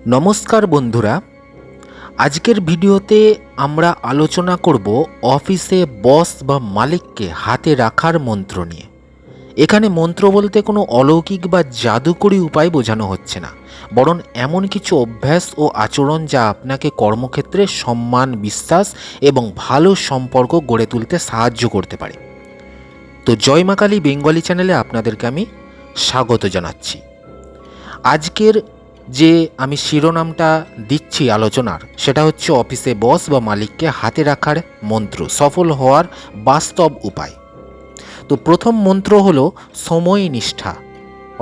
নমস্কার বন্ধুরা, আজকের ভিডিওতে আমরা আলোচনা করব অফিসে বস বা মালিককে হাতে রাখার মন্ত্র নিয়ে। এখানে মন্ত্র বলতে কোনো অলৌকিক বা জাদুকরী উপায় বোঝানো হচ্ছে না, বরং এমন কিছু অভ্যাস ও আচরণ যা আপনাকে কর্মক্ষেত্রে সম্মান, বিশ্বাস এবং ভালো সম্পর্ক গড়ে তুলতে সাহায্য করতে পারে। তো জয় মা কালী বেঙ্গলি চ্যানেলে আপনাদেরকে আমি স্বাগত জানাচ্ছি। আজকের যে আমি শিরোনামটা দিচ্ছি আলোচনার, সেটা হচ্ছে অফিসে বস বা মালিককে হাতে রাখার মন্ত্র, সফল হওয়ার বাস্তব উপায়। তো প্রথম মন্ত্র হলো সময় নিষ্ঠা,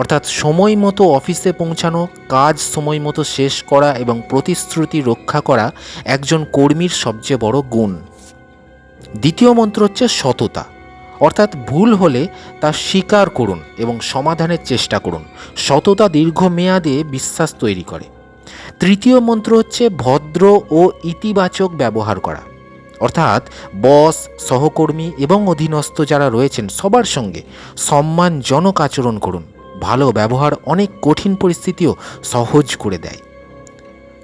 অর্থাৎ সময় মতো অফিসে পৌঁছানো, কাজ সময় মতো শেষ করা এবং প্রতিশ্রুতি রক্ষা করা একজন কর্মীর সবচেয়ে বড় গুণ। দ্বিতীয় মন্ত্র হচ্ছে সততা, অর্থাৎ ভুল হলে তা স্বীকার করুন এবং সমাধানের চেষ্টা করুন। সততা দীর্ঘমেয়াদে বিশ্বাস তৈরি করে। তৃতীয় মন্ত্র হচ্ছে ভদ্র ও ইতিবাচক ব্যবহার করা, অর্থাৎ বস, সহকর্মী এবং অধীনস্থ যারা রয়েছেন সবার সঙ্গে সম্মানজনক আচরণ করুন। ভালো ব্যবহার অনেক কঠিন পরিস্থিতিও সহজ করে দেয়।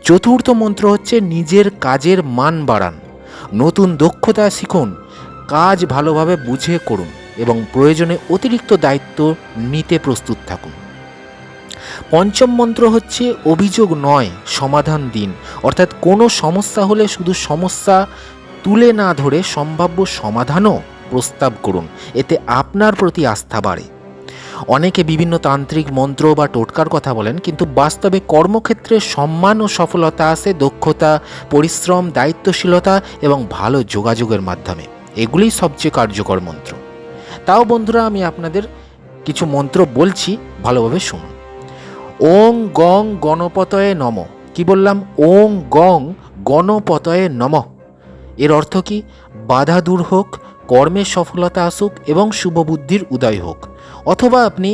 চতুর্থ মন্ত্র হচ্ছে নিজের কাজের মান বাড়ান, নতুন দক্ষতা শিখুন, কাজ ভালোভাবে বুঝে করুন এবং প্রয়োজনে অতিরিক্ত দায়িত্ব নিতে প্রস্তুত থাকুন। পঞ্চম মন্ত্র হচ্ছে অভিযোগ নয়, সমাধান দিন, অর্থাৎ কোনো সমস্যা হলে শুধু সমস্যা তুলে না ধরে সম্ভাব্য সমাধানও প্রস্তাব করুন। এতে আপনার প্রতি আস্থা বাড়ে। অনেকে বিভিন্ন তান্ত্রিক মন্ত্র বা টোটকার কথা বলেন, কিন্তু বাস্তবে কর্মক্ষেত্রে সম্মান ও সফলতা আসে দক্ষতা, পরিশ্রম, দায়িত্বশীলতা এবং ভালো যোগাযোগের মাধ্যমে। এগুলিই সবচেয়ে কার্যকর মন্ত্র। তাও বন্ধুরা, আমি আপনাদের কিছু মন্ত্র বলছি, ভালোভাবে শুনুন। ওং গং গণপতয়ে নম। কি বললাম? ওং গং গণপতয়ে নম। এর অর্থ কি? বাধা দূর হোক, কর্মে সফলতা আসুক এবং শুভবুদ্ধির উদয় হোক। অথবা আপনি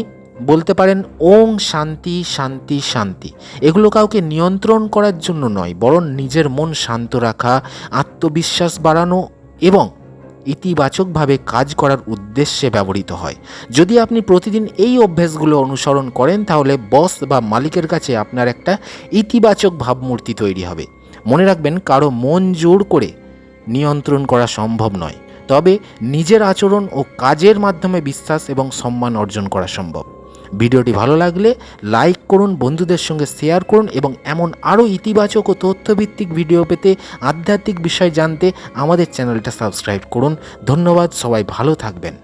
বলতে পারেন ওং শান্তি শান্তি শান্তি। এগুলো কাউকে নিয়ন্ত্রণ করার জন্য নয়, বরং নিজের মন শান্ত রাখা, আত্মবিশ্বাস বাড়ানো এবং ইতিবাচকভাবে কাজ করার উদ্দেশ্যে ব্যবহৃত হয়। যদি আপনি প্রতিদিন এই অভ্যাসগুলো অনুসরণ করেন, তাহলে বস বা মালিকের কাছে আপনার একটা ইতিবাচক ভাবমূর্তি তৈরি হবে। মনে রাখবেন, কারো মন জোর করে নিয়ন্ত্রণ করা সম্ভব নয়, তবে নিজের আচরণ ও কাজের মাধ্যমে বিশ্বাস এবং সম্মান অর্জন করা সম্ভব। ভিডিওটি ভালো লাগলে লাইক করুন, বন্ধুদের সঙ্গে শেয়ার করুন এবং এমন আরও ইতিবাচক ও তথ্যভিত্তিক ভিডিও পেতে, আধ্যাত্মিক বিষয় জানতে আমাদের চ্যানেলটা সাবস্ক্রাইব করুন। ধন্যবাদ, সবাই ভালো থাকবেন।